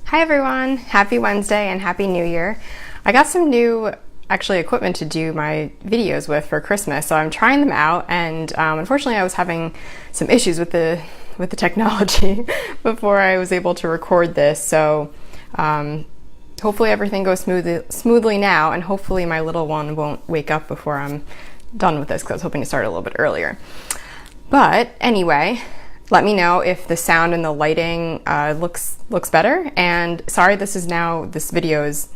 Hi everyone, happy Wednesday and happy New Year. I got some new equipment to do my videos with for Christmas, so I'm trying them out, and unfortunately I was having some issues with the technology before I was able to record this, so hopefully everything goes smoothly now, and hopefully my little one won't wake up before I'm done with this, because I was hoping to start a little bit earlier. But anyway, let me know if the sound and the lighting looks better. And sorry, this video is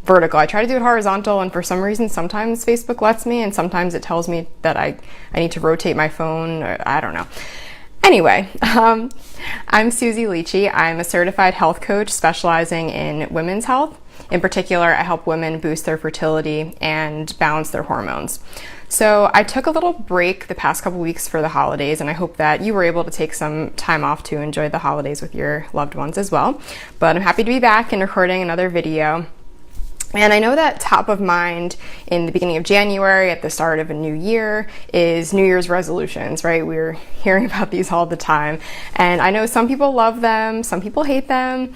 vertical. I try to do it horizontal, and for some reason sometimes Facebook lets me, and sometimes it tells me that I need to rotate my phone, or I don't know. Anyway, I'm Susie Leachy. I'm a certified health coach specializing in women's health. In particular, I help women boost their fertility and balance their hormones. So I took a little break the past couple weeks for the holidays, and I hope that you were able to take some time off to enjoy the holidays with your loved ones as well. But I'm happy to be back and recording another video. And I know that top of mind in the beginning of January, at the start of a new year, is New Year's resolutions, right? We're hearing about these all the time. And I know some people love them, some people hate them.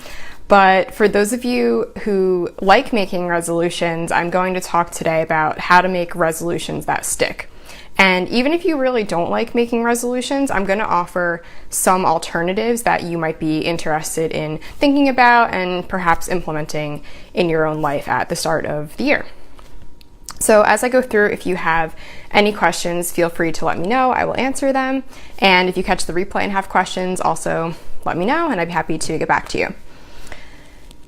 But for those of you who like making resolutions, I'm going to talk today about how to make resolutions that stick. And even if you really don't like making resolutions, I'm going to offer some alternatives that you might be interested in thinking about and perhaps implementing in your own life at the start of the year. So as I go through, if you have any questions, feel free to let me know. I will answer them. And if you catch the replay and have questions, also let me know, and I'd be happy to get back to you.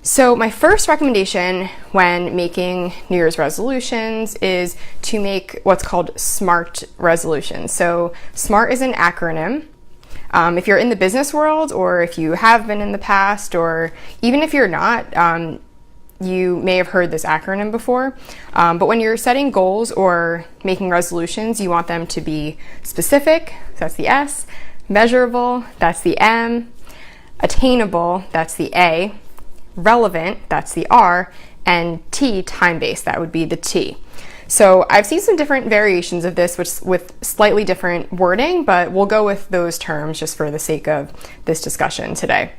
So my first recommendation when making New Year's resolutions is to make what's called SMART resolutions. So SMART is an acronym. If you're in the business world, or if you have been in the past, or even if you're not, you may have heard this acronym before. But when you're setting goals or making resolutions, you want them to be specific, so that's the S, measurable, that's the M, attainable, that's the A, relevant, that's the R, and T, time-based, that would be the T. So I've seen some different variations of this with slightly different wording, but we'll go with those terms just for the sake of this discussion today.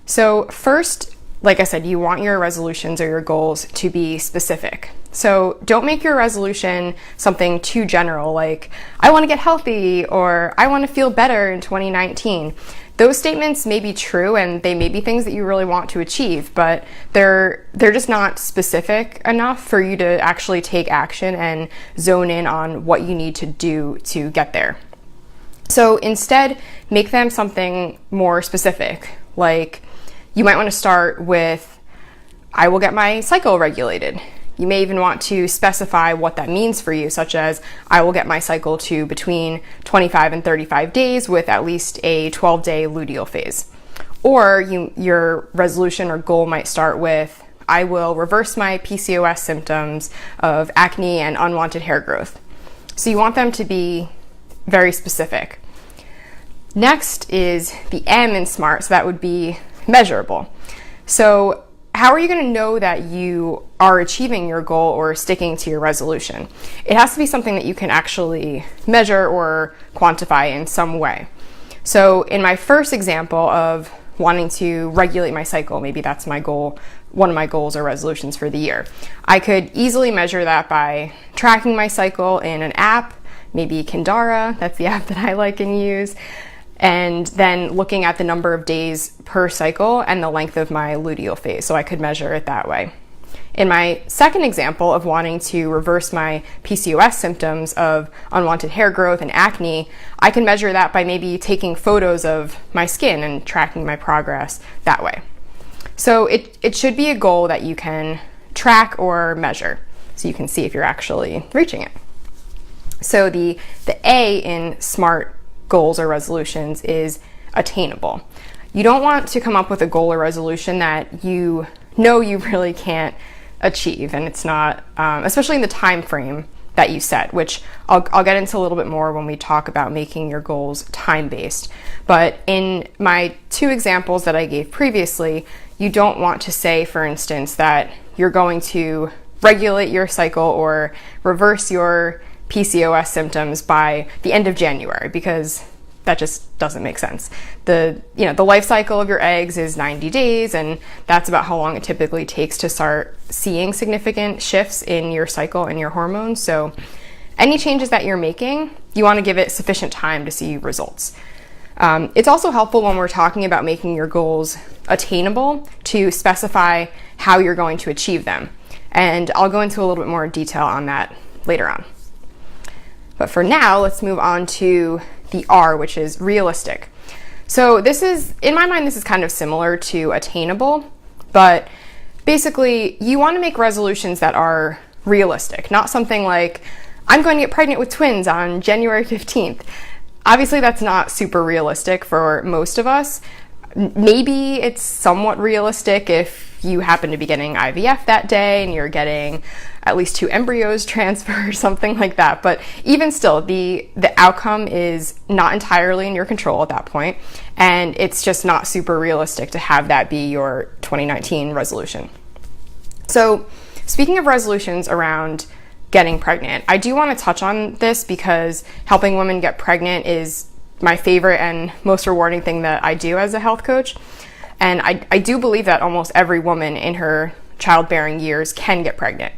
So first, like I said, you want your resolutions or your goals to be specific. So don't make your resolution something too general, like, I want to get healthy, or I want to feel better in 2019. Those statements may be true, and they may be things that you really want to achieve, but they're just not specific enough for you to actually take action and zone in on what you need to do to get there. So instead, make them something more specific. Like, you might want to start with, I will get my cycle regulated. You may even want to specify what that means for you, such as, I will get my cycle to between 25 and 35 days with at least a 12-day luteal phase. Or your resolution or goal might start with, I will reverse my PCOS symptoms of acne and unwanted hair growth. So you want them to be very specific. Next is the M in SMART, so that would be measurable. So how are you going to know that you are achieving your goal or sticking to your resolution? It has to be something that you can actually measure or quantify in some way. So in my first example of wanting to regulate my cycle, maybe that's my goal, one of my goals or resolutions for the year, I could easily measure that by tracking my cycle in an app, maybe Kindara, that's the app that I like and use, and then looking at the number of days per cycle and the length of my luteal phase, so I could measure it that way. In my second example of wanting to reverse my PCOS symptoms of unwanted hair growth and acne, I can measure that by maybe taking photos of my skin and tracking my progress that way. So it should be a goal that you can track or measure, so you can see if you're actually reaching it. So the A in SMART goals or resolutions is attainable. You don't want to come up with a goal or resolution that you know you really can't achieve, and it's not, especially in the time frame that you set, which I'll get into a little bit more when we talk about making your goals time-based. But in my two examples that I gave previously, you don't want to say, for instance, that you're going to regulate your cycle or reverse your PCOS symptoms by the end of January, because that just doesn't make sense. The life cycle of your eggs is 90 days, and that's about how long it typically takes to start seeing significant shifts in your cycle and your hormones. So any changes that you're making, you want to give it sufficient time to see results. It's also helpful when we're talking about making your goals attainable to specify how you're going to achieve them. And I'll go into a little bit more detail on that later on. But for now, let's move on to the R, which is realistic. So this is, in my mind, this is kind of similar to attainable, but basically you want to make resolutions that are realistic, not something like, I'm going to get pregnant with twins on January 15th. Obviously, that's not super realistic for most of us. Maybe it's somewhat realistic if you happen to be getting IVF that day and you're getting at least 2 embryos transferred or something like that. But even still, the outcome is not entirely in your control at that point, and it's just not super realistic to have that be your 2019 resolution. So speaking of resolutions around getting pregnant, I do want to touch on this because helping women get pregnant is my favorite and most rewarding thing that I do as a health coach. And I do believe that almost every woman in her childbearing years can get pregnant.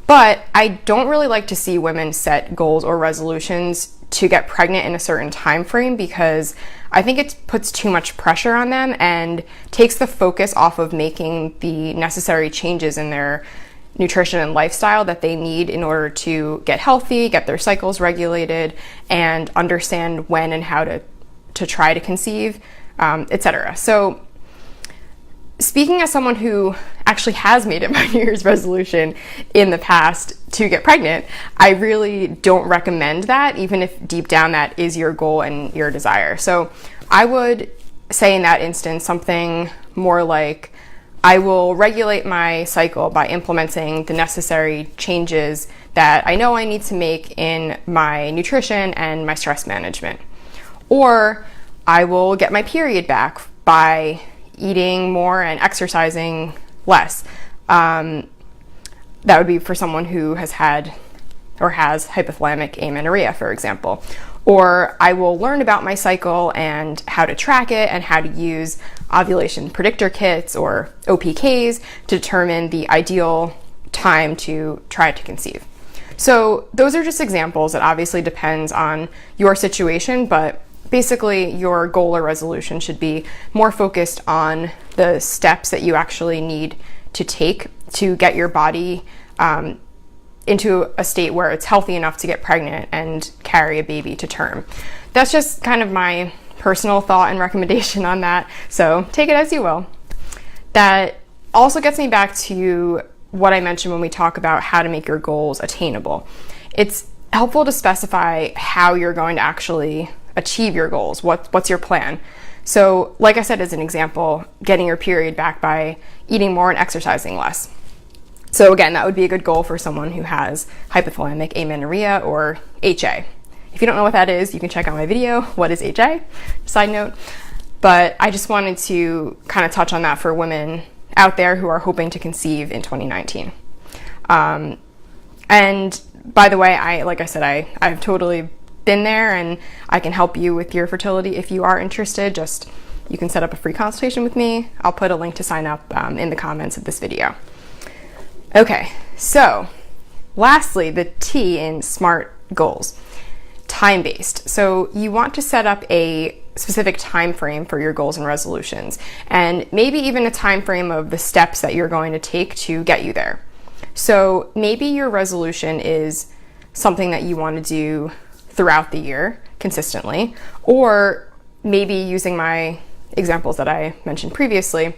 But I don't really like to see women set goals or resolutions to get pregnant in a certain time frame, because I think it puts too much pressure on them and takes the focus off of making the necessary changes in their nutrition and lifestyle that they need in order to get healthy, get their cycles regulated, and understand when and how to try to conceive, etc. So speaking as someone who actually has made it my New Year's resolution in the past to get pregnant, I really don't recommend that, even if deep down that is your goal and your desire. So I would say in that instance something more like, I will regulate my cycle by implementing the necessary changes that I know I need to make in my nutrition and my stress management. Or I will get my period back by eating more and exercising less. That would be for someone who has had or has hypothalamic amenorrhea, for example. Or I will learn about my cycle and how to track it and how to use ovulation predictor kits or OPKs to determine the ideal time to try to conceive. So those are just examples. That obviously depends on your situation, but basically your goal or resolution should be more focused on the steps that you actually need to take to get your body into a state where it's healthy enough to get pregnant and carry a baby to term. That's just kind of my personal thought and recommendation on that, so take it as you will. That also gets me back to what I mentioned when we talk about how to make your goals attainable. It's helpful to specify how you're going to actually achieve your goals. What's your plan? So like I said, as an example, getting your period back by eating more and exercising less. So again, that would be a good goal for someone who has hypothalamic amenorrhea or HA. If you don't know what that is, you can check out my video, What is HA? Side note. But I just wanted to kind of touch on that for women out there who are hoping to conceive in 2019. And by the way, like I said, I've totally been there, and I can help you with your fertility if you are interested. Just, you can set up a free consultation with me. I'll put a link to sign up in the comments of this video. Okay, so lastly, the T in SMART goals, time-based. So you want to set up a specific time frame for your goals and resolutions, and maybe even a time frame of the steps that you're going to take to get you there. So maybe your resolution is something that you want to do throughout the year consistently, or maybe using my examples that I mentioned previously,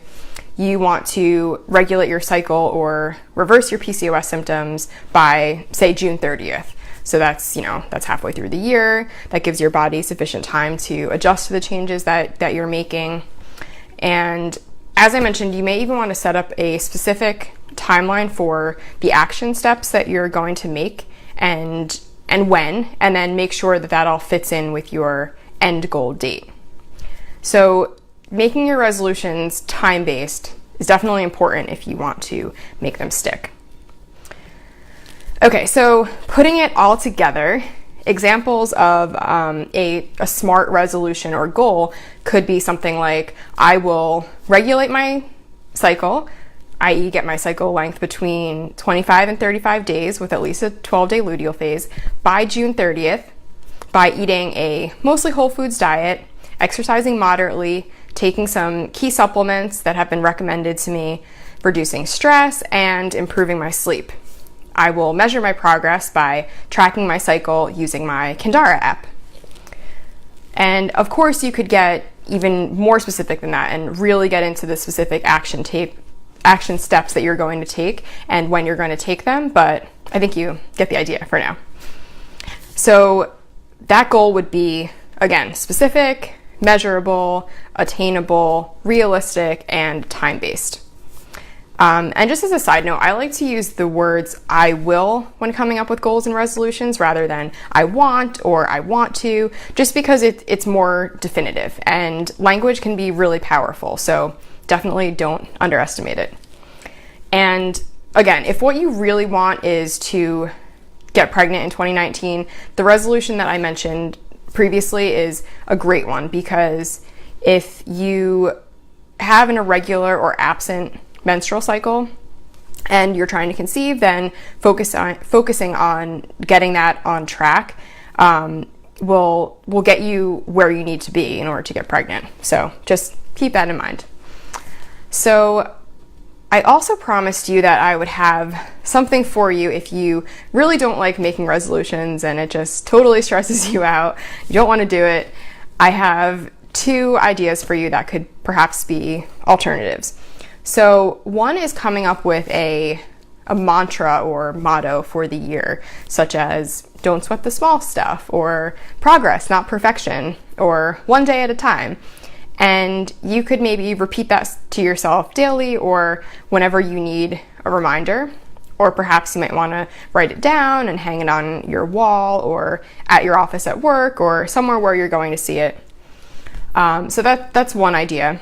you want to regulate your cycle or reverse your PCOS symptoms by, say, June 30th. So that's halfway through the year. That gives your body sufficient time to adjust to the changes that you're making. And as I mentioned, you may even want to set up a specific timeline for the action steps that you're going to make and when, and then make sure that all fits in with your end goal date. So making your resolutions time-based is definitely important if you want to make them stick. Okay, so putting it all together, examples of a SMART resolution or goal could be something like, I will regulate my cycle, i.e. get my cycle length between 25 and 35 days with at least a 12-day luteal phase by June 30th by eating a mostly whole foods diet, exercising moderately, taking some key supplements that have been recommended to me, reducing stress, and improving my sleep. I will measure my progress by tracking my cycle using my Kindara app. And of course, you could get even more specific than that and really get into the specific action steps that you're going to take and when you're going to take them, but I think you get the idea for now. So that goal would be, again, specific, measurable, attainable, realistic, and time-based. And just as a side note, I like to use the words I will when coming up with goals and resolutions rather than I want or I want to, just because it's more definitive and language can be really powerful. So definitely don't underestimate it. And again, if what you really want is to get pregnant in 2019, the resolution that I mentioned previously is a great one, because if you have an irregular or absent menstrual cycle and you're trying to conceive, then focusing on getting that on track will get you where you need to be in order to get pregnant. So just keep that in mind. So I also promised you that I would have something for you if you really don't like making resolutions and it just totally stresses you out, you don't want to do it. I have 2 ideas for you that could perhaps be alternatives. So one is coming up with a mantra or motto for the year, such as don't sweat the small stuff, or progress, not perfection, or one day at a time. And you could maybe repeat that to yourself daily or whenever you need a reminder, or perhaps you might want to write it down and hang it on your wall or at your office at work or somewhere where you're going to see it. So that's one idea.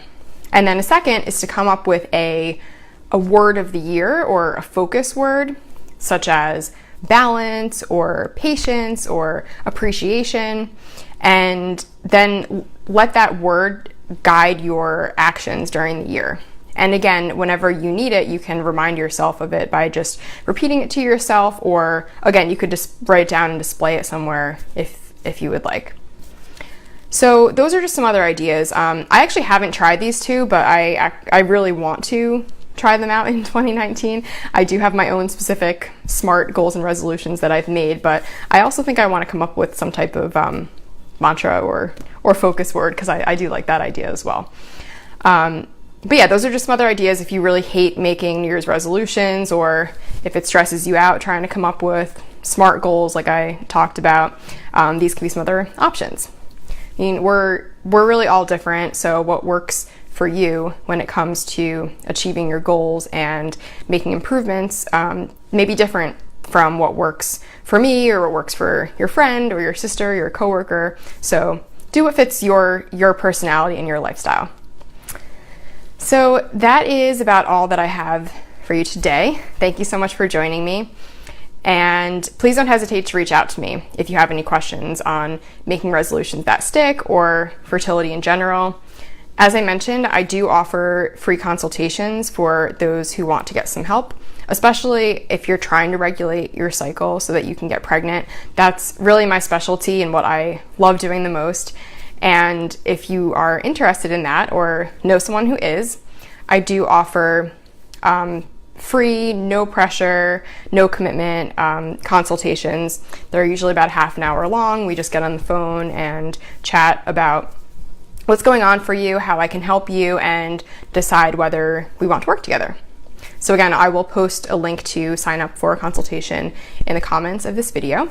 And then a second is to come up with a word of the year or a focus word, such as balance or patience or appreciation, and then let that word guide your actions during the year. And again, whenever you need it, you can remind yourself of it by just repeating it to yourself, or again, you could just write it down and display it somewhere if you would like. So those are just some other ideas. I actually haven't tried these 2, but I really want to try them out in 2019. I do have my own specific SMART goals and resolutions that I've made, but I also think I want to come up with some type of mantra or focus word, because I do like that idea as well. But yeah, those are just some other ideas if you really hate making New Year's resolutions, or if it stresses you out trying to come up with SMART goals like I talked about. These can be some other options. I mean, we're really all different, so what works for you when it comes to achieving your goals and making improvements may be different from what works for me or what works for your friend or your sister, your coworker. So do what fits your personality and your lifestyle. So that is about all that I have for you today. Thank you so much for joining me. And please don't hesitate to reach out to me if you have any questions on making resolutions that stick or fertility in general. As I mentioned, I do offer free consultations for those who want to get some help, especially if you're trying to regulate your cycle so that you can get pregnant. That's really my specialty and what I love doing the most. And if you are interested in that or know someone who is, I do offer free, no pressure, no commitment consultations. They're usually about half an hour long. We just get on the phone and chat about what's going on for you, how I can help you, and decide whether we want to work together. So again, I will post a link to sign up for a consultation in the comments of this video.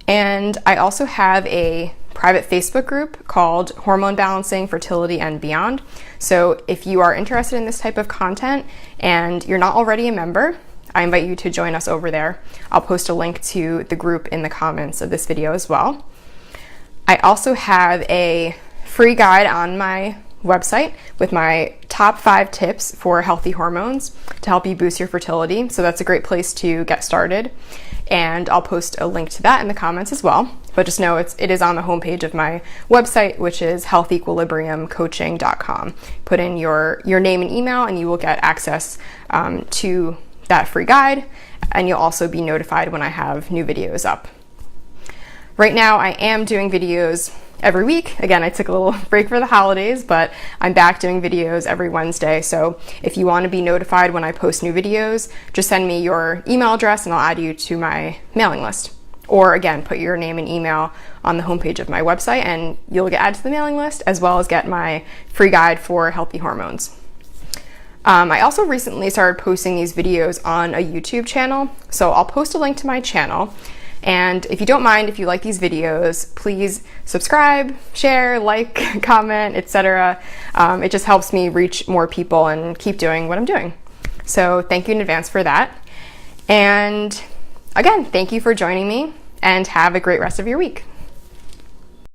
And I also have a private Facebook group called Hormone Balancing, Fertility, and Beyond. So if you are interested in this type of content and you're not already a member, I invite you to join us over there. I'll post a link to the group in the comments of this video as well. I also have a free guide on my website with my top 5 tips for healthy hormones to help you boost your fertility. So that's a great place to get started. and I'll post a link to that in the comments as well. But just know it is on the homepage of my website, which is healthequilibriumcoaching.com. Put in your name and email and you will get access to that free guide, and you'll also be notified when I have new videos up. Right now I am doing videos every week. Again, I took a little break for the holidays, but I'm back doing videos every Wednesday. So if you want to be notified when I post new videos, just send me your email address and I'll add you to my mailing list. Or again, put your name and email on the homepage of my website and you'll get added to the mailing list, as well as get my free guide for healthy hormones. I also recently started posting these videos on a YouTube channel, so I'll post a link to my channel. And if you don't mind, if you like these videos, please subscribe, share, like, comment, etc. It just helps me reach more people and keep doing what I'm doing. So thank you in advance for that. And again, thank you for joining me and have a great rest of your week.